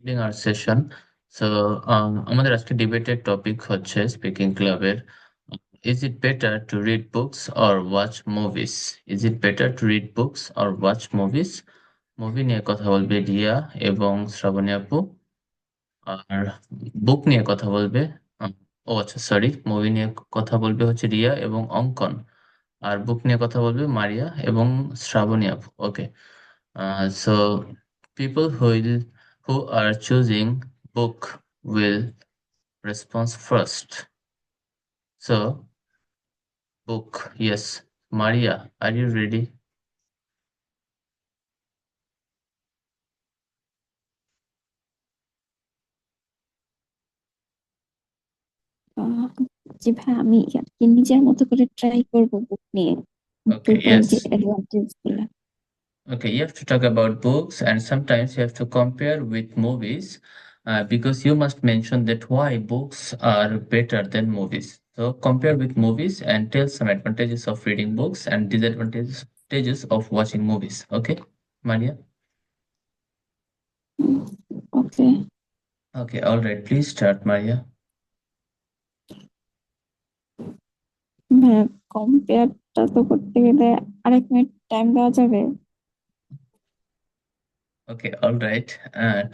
Ending our session. So আমাদের আজকে ডিবেটের topic হচ্ছে স্পিকিং ক্লাবের is it better to read books or watch movies? Is it better to read books or watch movies? Movie নিয়ে কথা বলবে রিয়া এবং শ্রাবণী আপু। আর বুক নিয়ে কথা বলবে আহ, ও আচ্ছা, সরি, মুভি নিয়ে কথা বলবে হচ্ছে রিয়া এবং অঙ্কন। আর বুক নিয়ে কথা বলবে মারিয়া এবং শ্রাবণী আপু। ওকে, so people who are choosing book will respond first. So book, yes. Maria, are you ready? আহ, জি ভাই, আমি আর কি নিজের মতো করে ট্রাই করব বুক নিয়ে Okay, বুকের যে yes. অ্যাডভান্টেজ গুলা। Okay, you have to talk about books and sometimes you have to compare with movies, because you must mention that why books are better than movies. So compare with movies and tell some advantages of reading books and disadvantages of watching movies. Okay, Maria? Okay Okay, all right. Please start, Maria. ভাই, কম্পেয়ারটা তো করতে গেলে আরেক minute time দেওয়া যাবে? Okay, all right.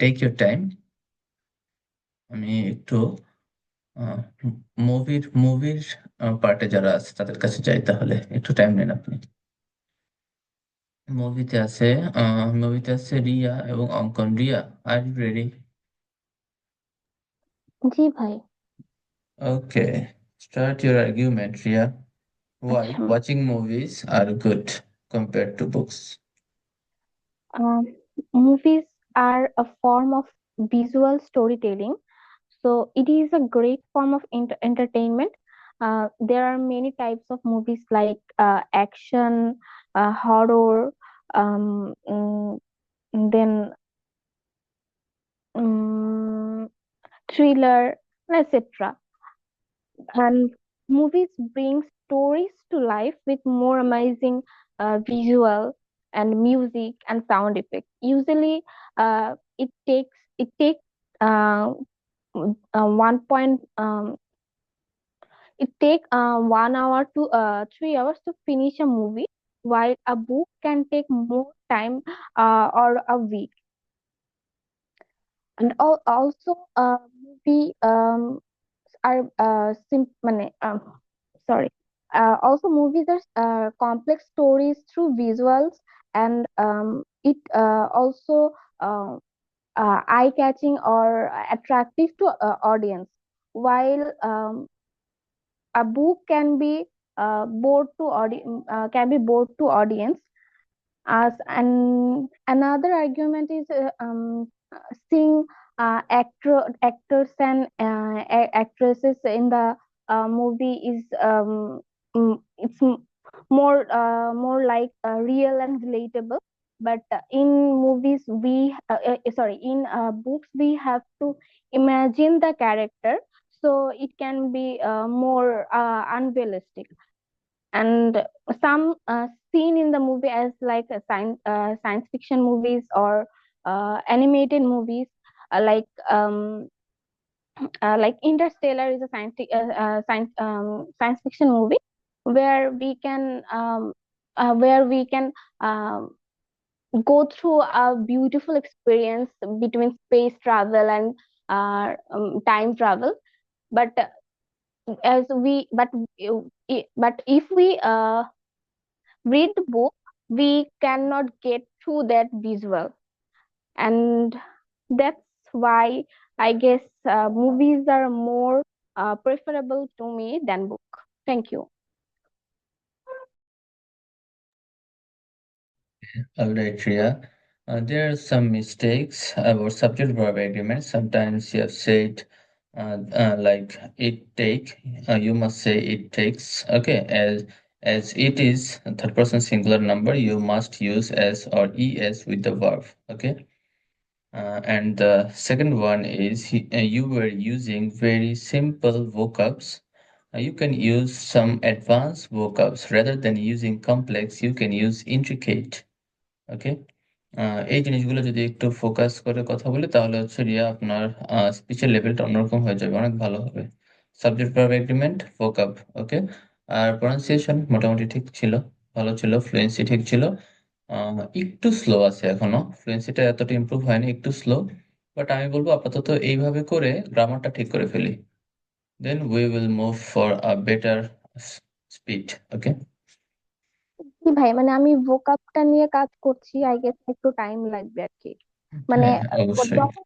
Take your time. আমি একটু মুভির পার্টে যারা আছে তাদের কাছে যাই, তাহলে একটু টাইম নেন আপনি। মুভিতে আছে রিয়া এবং Ankan. Riya, are you ready? জি ভাই। Okay, start your argument, Riya. Why আচ্ছা, watching movies are good compared to books? um, movies are a form of visual storytelling, so it is a great form of entertainment. There are many types of movies like action, horror, then um, thriller, etc. And movies bring stories to life with more amazing visual and music and sound effects. Usually, it takes uh, 1 point it take 1 hour to 3 hours to finish a movie, while a book can take more time or a week. And also, movie are sorry. Also, movies are complex stories through visuals, and it also uh, eye-catching or attractive to audience. While a book can be bored to audience. As and another argument is seeing actors and actresses in the movie is more like real and relatable. But in movies we sorry in books we have to imagine the character, so it can be more unrealistic. And some scene in the movie as like a science fiction movies or animated movies, like Interstellar is a science fiction movie where we can um, go through a beautiful experience between space travel and time travel. But as we but if we read the book, we cannot get through that visual. And that's why I guess movies are more preferable to me than book. Thank you. All right, Ria. There are some mistakes about subject verb agreement. Sometimes you have said like it take. You must say it takes. Okay, as it is a third person singular number, you must use s or es with the verb. Okay. And the second one is you were using very simple vocabs. You can use some advanced vocabs rather than using complex. You can use intricate. Okay. এই জিনিসগুলো যদি একটু focus করে কথা বলি তাহলে হচ্ছে রিয়া আপনার স্পিচের লেভেলটা অন্যরকম হয়ে যাবে, অনেক ভালো হবে। সাবজেক্ট ভার্ব এগ্রিমেন্ট, ভোকাব, ওকে। আর প্রনাউন্সিয়েশন মোটামুটি ঠিক ছিল, ভালো ছিল। ফ্লুয়েন্সি ঠিক ছিল। একটু স্লো আছে এখনো, ফ্লুয়েন্সিটা এতটা ইমপ্রুভ হয়নি, একটু স্লো। বাট আমি বলবো আপাতত এইভাবে করে গ্রামারটা ঠিক করে ফেলি, then we will move for a better speed, okay. কি ভাই, মানে আমি ভোকাবটা নিয়ে কাজ করছি, আই গেস একটু টাইম লাগবে আর কি। মানে হ্যাঁ, হ্যাঁ, অবশ্যই। যখন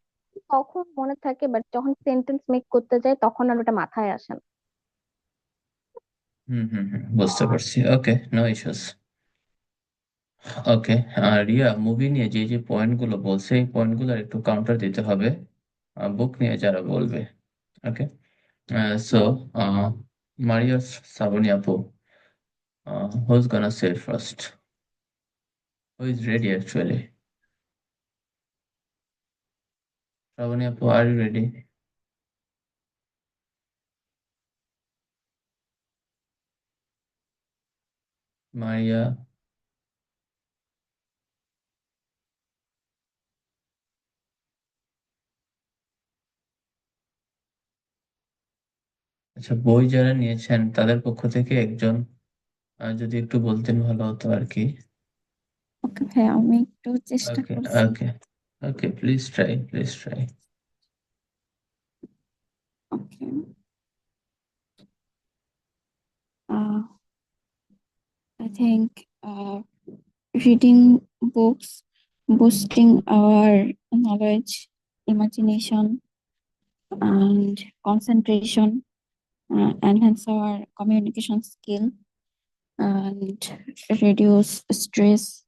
তখন মনে থাকে, বাট যখন সেন্টেন্স মেক করতে যাই তখন আর ওটা মাথায় আসে না। হুম, হুম, হুম, বুঝতে পারছি। ওকে, নো ইস্যুস। ওকে। আর রিয়া, মুভি নিয়ে যে যে পয়েন্ট গুলো বলছে এই পয়েন্ট গুলো একটু কাউন্টার দিতে হবে বুক নিয়ে যারা বলবে, ওকে। সো মারিয়া, শ্রাবণী আপু, হুজ গonna say first? Who is ready actually? Shraboni আপু, আর ইউ রেডি? মারিয়া? আচ্ছা, বই যারা নিয়েছেন তাদের পক্ষ থেকে একজন যদি একটু বলতেন ভালো হতো আর কি। ওকে ভাই, আমি একটু চেষ্টা ওকে, করছি। Okay, okay, please try, please try. Okay. uh, I think reading books, boosting our knowledge, imagination, and concentration, enhance our communication skill, and reduce stress,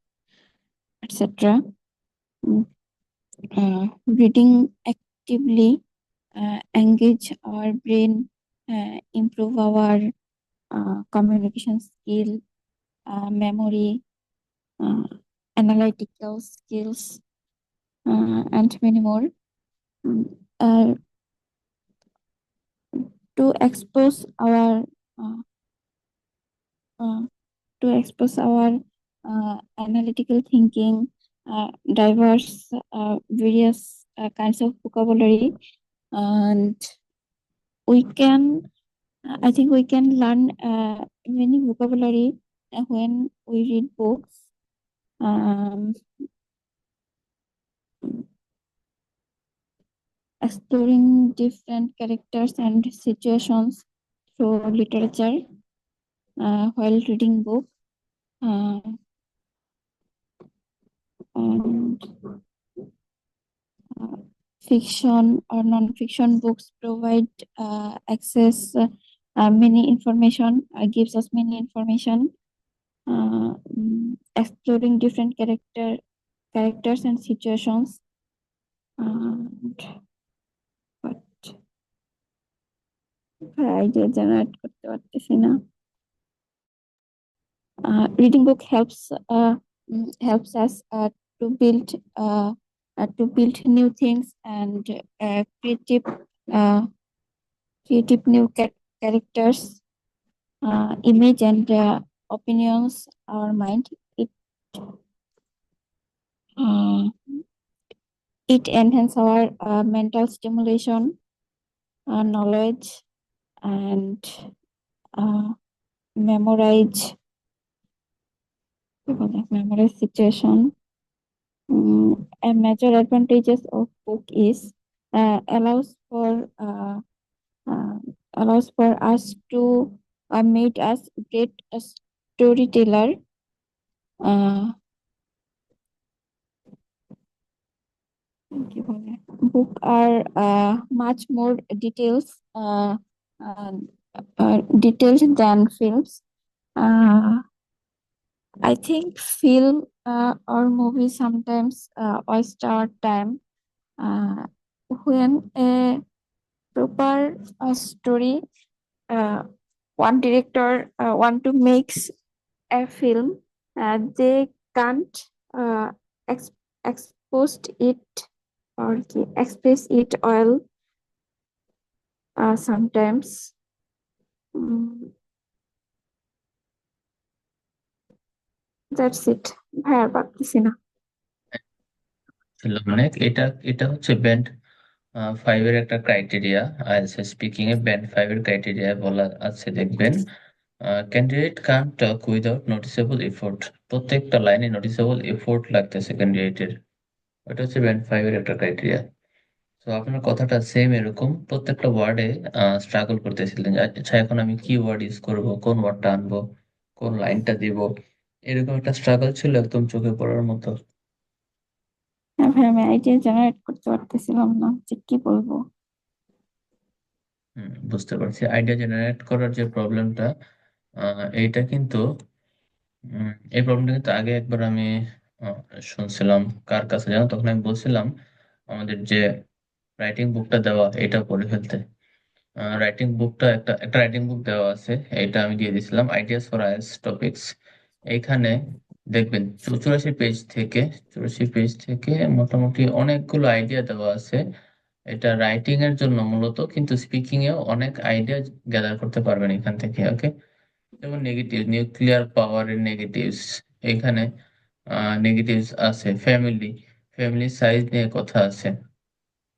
etc. Mm, Reading actively engage our brain, improve our communication skill, memory, uh, analytical skills, and many more. Mm, uh, to expose our uh, uh, analytical thinking, diverse various kinds of vocabulary, and we can I think we can learn many vocabulary when we read books. Um, Exploring different characters and situations through literature while reading book, uh, and uh, fiction or non-fiction books provide access many information, gives us many information. Exploring different characters and situations. And what idea generate করতে পারতেছি না। Reading book helps us to build new things and uh, creative new characters, image and opinions our mind. It uh, it enhance our mental stimulation, knowledge, and uh, memorize memorize situation. A major advantages of book is uh, allows for uh, uh, allows for us to make us great a storyteller. Uh, কি বলে? Book are much more uh, detailed than films. I think film or movie sometimes waste our time when a proper story, uh, one director want to make a film, they can't ex- expose it or express it well sometimes. Mm, that's it. ভাইয়া পারতেছি না। ছিল অনেক। এটা এটা হচ্ছে band 5 এর একটা criteria. IELTS speaking a band 5 এর ক্রাইটেরিয়া বলা আছে, দেখবেন। ক্যান্ডিডেট কান টক উইদাউট নোটিসেবল এফোর্ট। প্রত্যেকটা লাইনে নোটিসেবল এফোর্ট লাগতেছে ক্যান্ডিডেটের। ওটা হচ্ছে ব্যান্ড 5 এর একটা ক্রাইটেরিয়া। তো আপনার কথাটা সেম এরকম, প্রত্যেকটা ওয়ার্ডে স্ট্রাগল করতেছিলেন যে, আচ্ছা এখন আমি কি ওয়ার্ড ইউজ করব, কোন ওয়ার্ডটা আনবো, কোন লাইনটা দিব। এরকম একটা স্ট্রাগল ছিল, একদম চোখে পড়ার মতো। হ্যাঁ ভাই, আমি আইডিয়া জেনারেট করতে পারতেছিলাম না যে কি বলবো। বুঝতে পারছি আইডিয়া জেনারেট করার যে প্রবলেমটা, এইটা কিন্তু এই প্রবলেমটা কিন্তু আগে একবার আমি আহ, শুনছিলাম কার কাছে জানো, তখন আমি বলছিলাম আমাদের যে রাইটিং বুকটা দেওয়া এটা পড়ে ফেলতে। রাইটিং বুকটা একটা একটা রাইটিং বুক দেওয়া আছে, এটা আমি দিয়ে দিয়েছিলাম, আইডিয়াস ফর আইএলটিএস টপিকস। এইখানে দেখবেন 84 পেজ থেকে মোটামুটি অনেকগুলো আইডিয়া দেওয়া আছে। এটা রাইটিং এর জন্য মূলত, কিন্তু স্পিকিং এও অনেক আইডিয়া গ্যাদার করতে পারবেন এখান থেকে। ওকে, যেমন নেগেটিভ, নিউক্লিয়ার পাওয়ারের নেগেটিভস এখানে নেগেটিভস আছে। ফ্যামিলি, ফ্যামিলি সাইজ নিয়ে কথা আছে।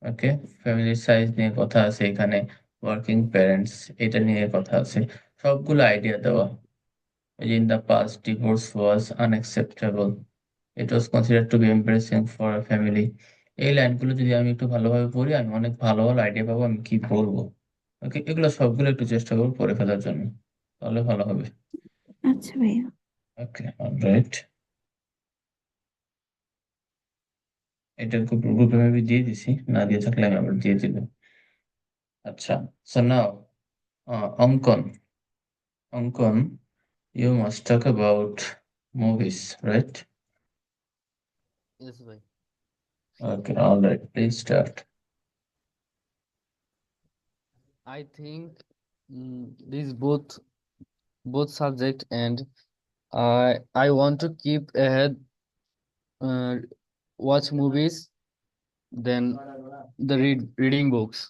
ওকে, ফ্যামিলির সাইজ নিয়ে কথা আছে এখানে। ওয়ার্কিং প্যারেন্টস, এটা নিয়ে কথা আছে। সবগুলো আইডিয়া দেওয়া। In the past divorce was unacceptable, it was consider to be embarrassing for a family. এই লাইনগুলো যদি আমি একটু ভালোভাবে পড়ি, আমি অনেক ভালো ভালো আইডিয়া পাবো আমি কি বলবো। ওকে, এগুলো সবগুলো একটু চেষ্টা করবো পড়ে ফেলার জন্য, তাহলে ভালো হবে। আচ্ছা ভাইয়া। ওকে, অলরাইট। এটা গ্রুপে আমি দিয়ে দিছি, না দিয়ে থাকলে আমি আবার দিয়ে দিব। আচ্ছা, সো নাও অঙ্কন, অঙ্কন, you must talk about movies, right? Yes, bhai. Okay, all right, please start. I think these both subject, and I want to keep ahead, uh, watch movies, then the reading books,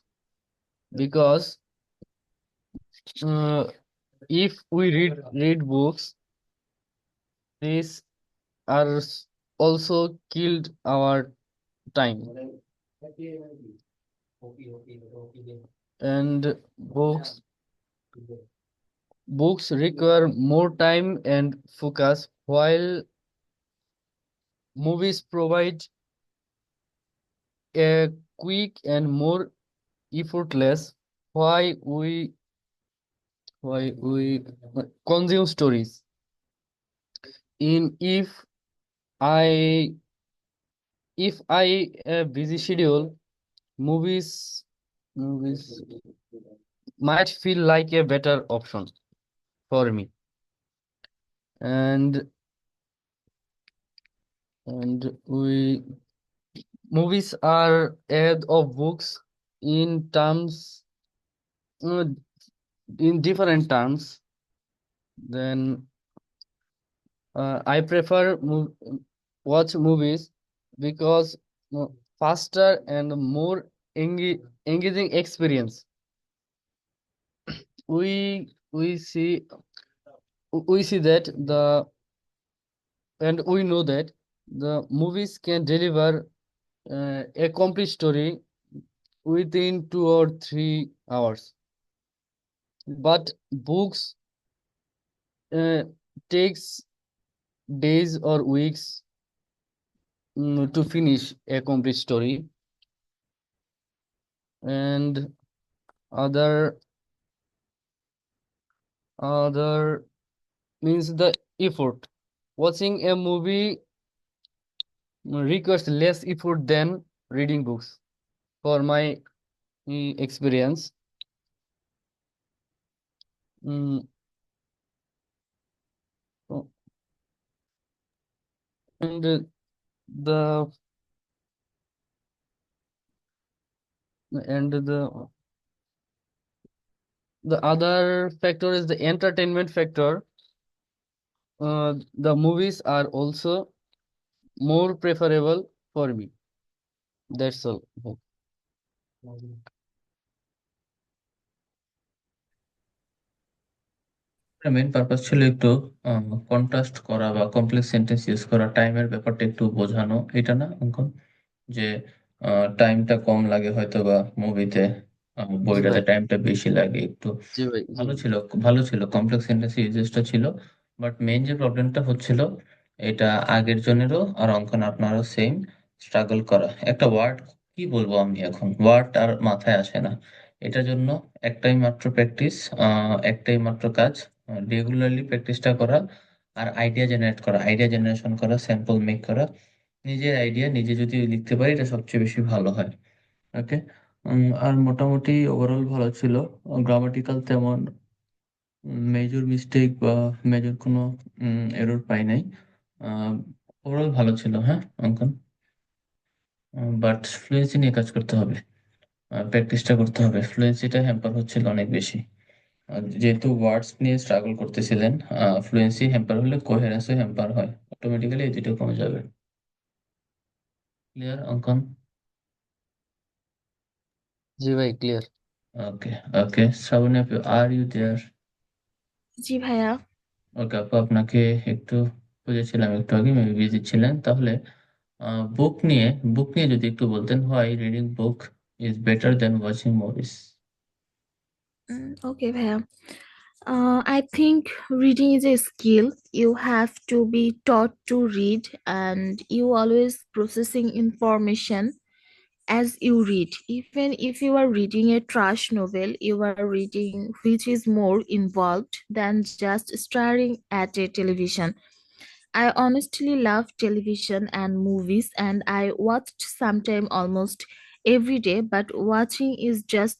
because uh, if we read books, these are also killed our time, and books require more time and focus, while movies provide a quick and more effortless why we consume stories. In I if I a busy schedule, movies might feel like a better option for me. And and we movies are ahead of books in terms, uh, in different terms. Then I prefer watch movies because faster and more engaging experience. We see that the and we know that the movies can deliver a complete story within 2 or 3 hours, but books uh, takes days or weeks to finish a complete story. And other other means the effort. Watching a movie requires less effort than reading books, for my experience. Mm, uh, and the and the other factor is the entertainment factor. The movies are also more preferable for me. That's all. Main purpose ছিল একটু contrast করা বা complex sentence use করা, টাইমের ব্যাপারটা একটু বোঝানো, এটা না অঙ্কন? যে টাইমটা কম লাগে হয়তো বা মুভিতে, জি বইটাতে ভাই। টাইমটা বেশি লাগে একটু। জি ভাই। জি ভালো ভাই। ছিল, ভালো ছিল, কমপ্লেক্স সেন্টেন্স ইউজেসটা ছিল। বাট মেইন যে প্রবলেমটা হচ্ছিল, এটা আগের জনেরও আর অঙ্কন আপনারও সেম স্ট্রাগল করা একটা ওয়ার্ড, কি বলবো আমি এখন, ওয়ার্ড আর মাথায় আসে না। এটার জন্য একটাই মাত্র প্র্যাকটিস, একটাই মাত্র কাজ, রেগুলারলি প্র্যাকটিসটা করা, আর আইডিয়া জেনারেট করা, আইডিয়া জেনারেশন করা, স্যাম্পল মেক করা। নিজের আইডিয়া নিজে যদি লিখতে পারি এটা সবচেয়ে বেশি ভালো হয়। ওকে। আর মোটামুটি ওভারঅল ভালো ছিল। গ্রামাটিক্যাল তেমন মেজর মিস্টেক বা মেজর কোনো এরর পাই নাই। ওভারঅল ভালো ছিল, হ্যাঁ অঙ্কন। বাট ফ্লুয়েন্সি নিয়ে কাজ করতে হবে, প্র্যাকটিসটা করতে হবে, ফ্লুয়েন্সিটা হ্যাম্পার হচ্ছিল অনেক বেশি। যেহেতু ওয়ার্ডস নিয়ে স্ট্রাগল করতেছিলেন, ফ্লুয়েন্সি হ্যাম্পার হলে কোহেরেন্সও হ্যাম্পার হয়, অটোমেটিক্যালি এই দুটো কমে যাবে। ক্লিয়ার অঙ্কন? জি ভাই, ক্লিয়ার। ওকে। ওকে, শ্রাবণী আপু, আর ইউ দেয়ার? জি ভাইয়া। ওকে আপু, আপনাকে একটু খুঁজেছিলাম একটু আগে, মেবি বিজি ছিলেন তাহলে। বুক নিয়ে, বুক নিয়ে যদি একটু বলতেন, why reading book is better then watching movies. Okay ভাইয়া. I think reading is a skill. You have to be taught to read, and you always processing information as you read. Even if you are reading a trash novel, you are reading which is more involved than just staring at a television. I honestly love television and movies, and I watched sometime almost every day, but watching is just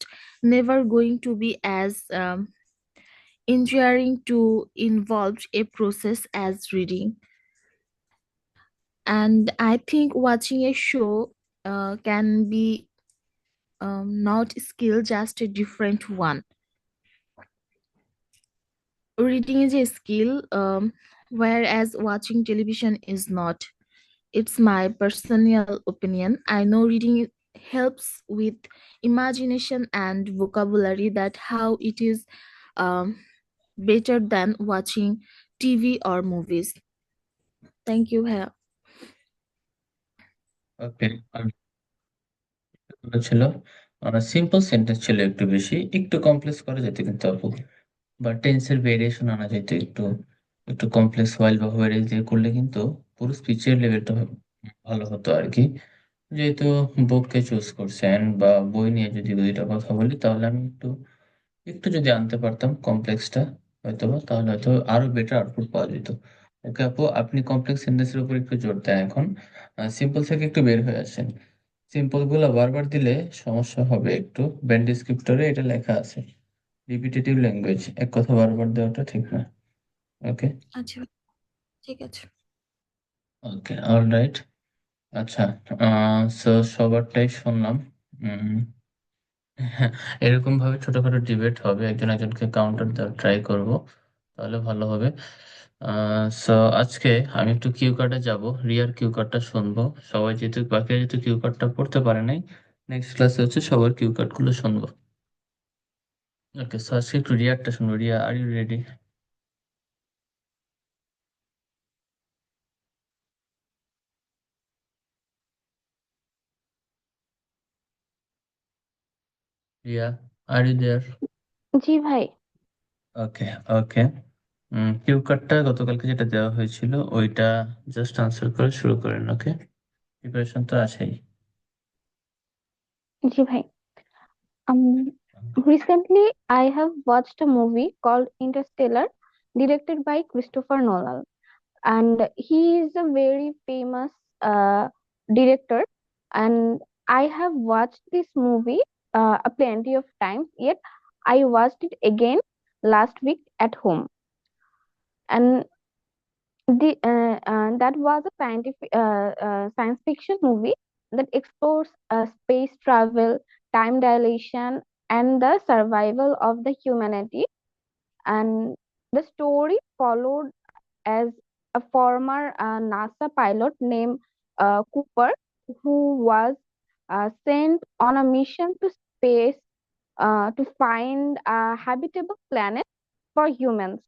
never going to be as enduring to involved a process as reading. And I think watching a show can be not skill, just a different one. Reading is a skill, whereas watching television is not. It's my personal opinion. I know reading helps with imagination and vocabulary, that how it is um, better than watching TV or movies. Thank you. ওকে, ছিল simple sentence ছিল, একটু বেশি, একটু complex করা যেত কিন্তু আপু, বা টেন্সের ভেরিয়েশন আনা যেত একটু, একটু কমপ্লেক্স ওয়াইল বা হোয়ারেল দিয়ে করলে কিন্তু পুরো স্পিচের লেভেলটা ভালো হতো আর কি। যেহেতু বুককে চুজ করছেন বা বই নিয়ে যদি দুইটা কথা বলি, তাহলে আমি একটু একটু যদি আনতে পারতাম কমপ্লেক্সটা, হয়তো বা তাহলে হয়তো আরো বেটার আউটপুট পাওয়া যেত। ওকে আপু, আপনি কমপ্লেক্স সেন্টেন্সের উপর একটু জোর দেন এখন, সিম্পল থেকে একটু বের হয়ে আসেন। সিম্পল গুলো বারবার দিলে সমস্যা হবে একটু, ব্যান্ড ডিসক্রিপ্টরে এটা লেখা আছে, রিপিটেটিভ ল্যাঙ্গুয়েজ, এক কথা বারবার দেওয়াটা ঠিক না। ওকে। আচ্ছা, ঠিক আছে। ওকে, অলরাইট। আচ্ছা, সো সবারটাই শুনলাম। উম, এরকম ভাবে ছোটখাটো ডিবেট হবে, একজন একজনকে কাউন্টার দেওয়ার ট্রাই করব, তাহলে ভালো হবে। সো আজকে আমি একটু কিউ কার্ডে যাব, রিয়ার কিউ কার্ডটা শুনবো। সবাই যেহেতু, বাকিরা যেহেতু কিউ কার্ডটা পড়তে পারে নাই, নেক্সট ক্লাসে হচ্ছে সবার কিউ কার্ড গুলো শুনবো। ওকে, সো আজকে একটু রিয়ারটা শুনবো। Riya, are you ready? Riya, are you there? জি ভাই। ওকে। ওকে, কিউ কার্ডটা গতকালকে যেটা দেওয়া হয়েছিল ওইটা জাস্ট আনসার করে শুরু করেন। ওকে, প্রিপারেশন তো আছেই। জি ভাই। Recently, I have watched a movie called Interstellar, directed by Christopher Nolan, and he is a very famous uh, director. And I have watched this movie a plenty of times. Yet I watched it again last week at home, and that was a science fiction movie that explores space travel, time dilation, and the survival of the humanity. And the story followed as a former NASA pilot named Cooper, who was sent on a mission to space to find a habitable planet for humans.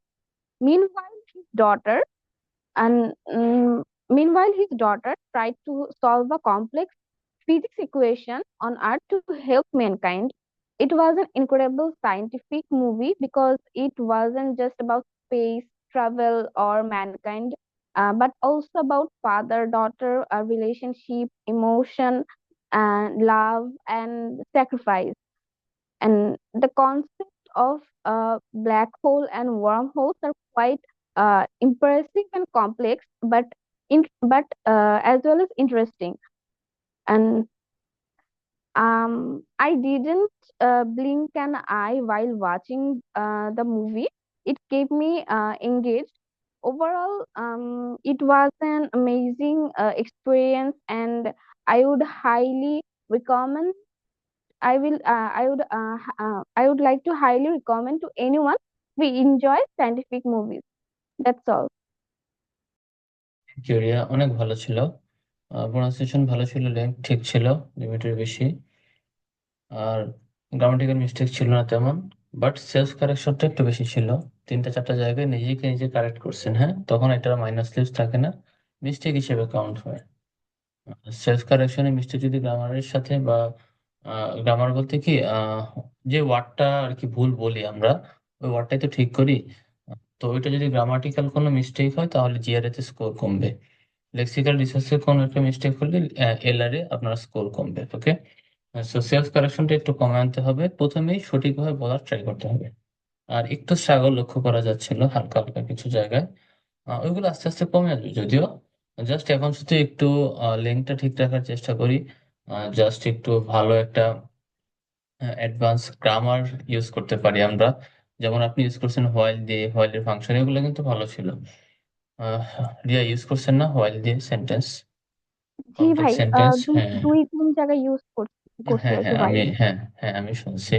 Meanwhile, his daughter and Meanwhile, his daughter tried to solve a complex physics equation on Earth to help mankind. It was an incredible scientific movie because it wasn't just about space travel or mankind, but also about father-daughter relationship, emotion, and love and sacrifice. And the concept of black hole and wormholes are quite impressive and complex, but as well as interesting. And I didn't blink an eye while watching the movie. It kept me engaged. Overall, it was an amazing experience, and I would highly recommend. I would like to highly recommend to anyone who enjoy scientific movies. That's all. কিউরিয়া অনেক ভালো ছিল, pronunciation ভালো ছিল, length ঠিক ছিল, লিমিটের বেশি, আর grammatical mistake ছিল না তেমন, বাট সেলফ কারেকশনটা একটু বেশি ছিল। 3-4টা জায়গায় নিজেকে নিজে কারেক্ট করছেন, হ্যাঁ, তখন এটা মাইনাস লিভস থাকে না, মিস্টেক হিসেবে কাউন্ট হয়। সেলফ কারেকশনের মিস্টেক যদি গ্রামারের সাথে বা গ্রামার বলতে কি যে ওয়ার্ডটা আর কি ভুল বলি আমরা, ওই ওয়ার্ডটাই তো ঠিক করি। তো ওইটা যদি গ্রামাটিক্যাল কোনো মিস্টেক হয় তাহলে জিআরএ তে স্কোর কমবে, লেক্সিক্যাল রিসার্চে কোনো একটা মিস্টেক হলে এলআর এ আপনার স্কোর কমবে। ওকে, সো সেলফ কারেকশনটা একটু কমে আনতে হবে, প্রথমেই সঠিকভাবে বলার ট্রাই করতে হবে। আর একটু স্ট্রাগল লক্ষ্য করা যাচ্ছিল হালকা হালকা কিছু জায়গায়, ওইগুলো আস্তে আস্তে কমে আসবে যদিও। জাস্ট এখন শুধু একটু লেন্থটা ঠিক রাখার চেষ্টা করি, জাস্ট একটু ভালো একটা অ্যাডভান্স গ্রামার ইউজ করতে পারি আমরা। যেমন আপনি ইউজ করছেন হোয়াইল দিয়ে, হোয়াইলের ফাংশন, এগুলো কিন্তু ভালো ছিল। আহ, রিয়া ইউজ করছেন না হোয়াইল দিয়ে সেন্টেন্স, জি কমপ্লেক্স ভাই, সেন্টেন্স? দুই হ্যাঁ, দুই তিন জায়গায় ইউজ করছি হ্যাঁ, আর কি হ্যাঁ, ভাই। হ্যাঁ, আমি শুনছি।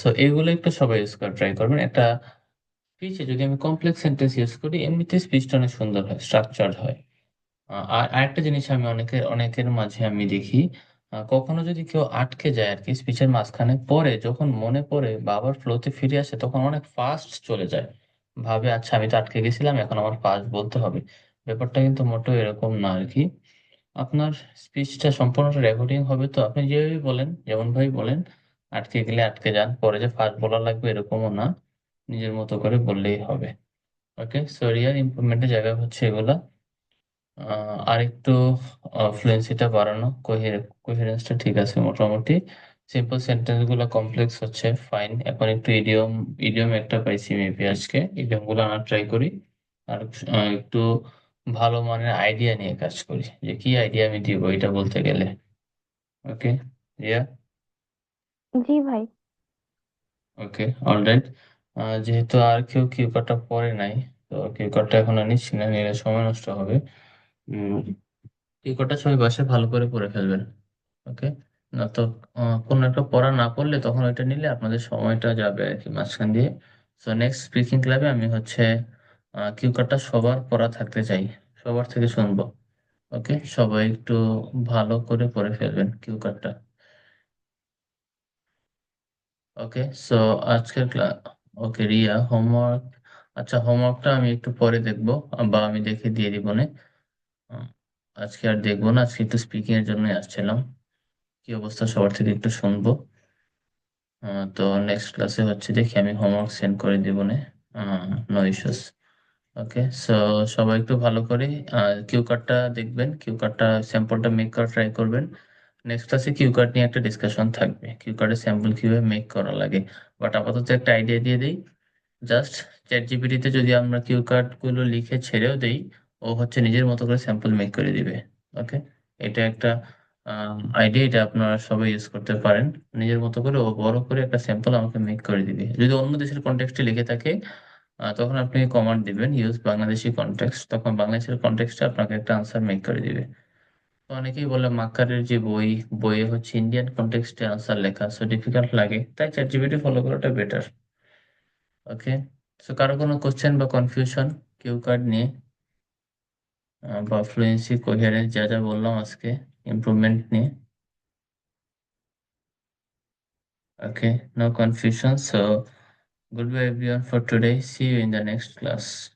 সো এগুলো একটু সবাই ইউজ করার ট্রাই করবেন। একটা স্পিচে যদি আমি কমপ্লেক্স সেন্টেন্স ইউজ করি, এমনিতে স্পিচটা অনেক সুন্দর হয়, স্ট্রাকচার্ড হয়। আর আরেকটা জিনিস আমি অনেকের মাঝে আমি দেখি, কখনো যদি কেউ আটকে যায় আর কি স্পিচের মাঝখানে, পরে যখন মনে পড়ে বা আবার ফ্লোতে ফিরে আসে তখন অনেক ফাস্ট চলে যায়, ভাবে আচ্ছা আমি তো আটকে গেছিলাম, এখন আমার ফাস্ট বলতে হবে। ব্যাপারটা কিন্তু মোটেও এরকম না আর কি। আপনার স্পিচটা সম্পূর্ণটা রেকর্ডিং হবে, তো আপনি যেভাবে বলেন, যেমন ভাবে বলেন, আটকে গেলে আটকে যান, পরে যে ফাস্ট বলা লাগবে এরকমও না, নিজের মতো করে বললেই হবে। ওকে, সো রিয়াল ইমপ্রুভমেন্টের জায়গা হচ্ছে এগুলা। আর একটু ফ্লুয়েন্সিটা বাড়ানো, কোহেরেন্সটা ঠিক আছে মোটামুটি। সিম্পল সেন্টেন্স গুলো কমপ্লেক্স হচ্ছে ফাইন। এখন একটু ইডিয়ম, ইডিয়ম একটা পাইছি মেবি, আজকে ইডিয়ম গুলো আনার ট্রাই করি। আর একটু ভালো মানের আইডিয়া নিয়ে কাজ করি, যে কি আইডিয়া আমি দিব এটা বলতে গেলে। ওকে রিয়া? জি ভাই। ওকে, অলরাইট। যেহেতু আর কেউ কিউ কার্ডটা পরে নাই, তো কিউ কার্ডটা এখন আর নিচ্ছি না, নিলে সময় নষ্ট হবে। কিউ কার্ডটা সবাই বাসায় ভালো করে পড়ে ফেলবেন। ওকে, না তো কোনো একটা পড়া না পড়লে তখন ওইটা নিলে আপনাদের সময়টা যাবে আর কি মাঝখান দিয়ে। তো নেক্সট স্পিকিং ক্লাবে আমি হচ্ছে কিউ কার্ডটা সবার পড়া থাকতে চাই, সবার থেকে শুনবো। ওকে, সবাই একটু ভালো করে পড়ে ফেলবেন কিউ কার্ডটা। ওকে, সো আজকের ক্লাস, ওকে রিয়া হোমওয়ার্ক, আচ্ছা হোমওয়ার্কটা আমি একটু পরে দেখবো, বা আমি দেখে দিয়ে দিব নে। আহ, আজকে আর দেখবো না, আজকে একটু স্পিকিং এর জন্য আসছিলাম। কি অবস্থা সবার থেকে একটু শুনবো। তো নেক্সট ক্লাসে হচ্ছে দেখি আমি হোমওয়ার্ক সেন্ড করে দিব নে, নো ইস্যুস। ওকে, সো সবাই একটু ভালো করে কিউ কার্ডটা দেখবেন, কিউ কার্ডটা স্যাম্পলটা মেক করা ট্রাই করবেন। নেক্সট ক্লাসে কিউ কার্ড নিয়ে একটা ডিসকাশন থাকবে, কিউ কার্ডের স্যাম্পল কিভাবে মেক করা লাগে। বাট আপাতত একটা আইডিয়া দিয়ে দেই, জাস্ট চ্যাট জিপিটিতে যদি আমরা কিউ কার্ড গুলো লিখে ছেড়েও দেই, ও হচ্ছে নিজের মতো করে স্যাম্পল মেক করে দিবে। ওকে, এটা একটা আইডিয়া, এটা আপনারা সবাই ইউজ করতে পারেন। নিজের মতো করে ও বড় করে একটা স্যাম্পল আমাকে মেক করে দিবে। যদি অন্য দেশের কনটেক্সটে লিখে থাকে, তখন আপনি কমান্ড দিবেন ইউজ বাংলাদেশি কনটেক্সট, তখন বাংলাদেশের কনটেক্সটে আপনাকে একটা আনসার মেক করে দিবে। তো অনেকেই বলে মাক্কারের যে বই, বইয়ে হচ্ছে ইন্ডিয়ান কনটেক্সটে আনসার লেখা, সো ডিফিকাল্ট লাগে, তাই চ্যাট জিপিটি ফলো করাটা বেটার। ওকে, সো কারো কোনো কোশ্চেন বা কনফিউশন কিউ কার্ড নিয়ে, বা ফ্লুয়েন্সি, কোহেরেন্স, যা যা বললাম আজকে ইমপ্রুভমেন্ট নিয়ে? Okay, no confusion. So, goodbye everyone for today. See you in the next class.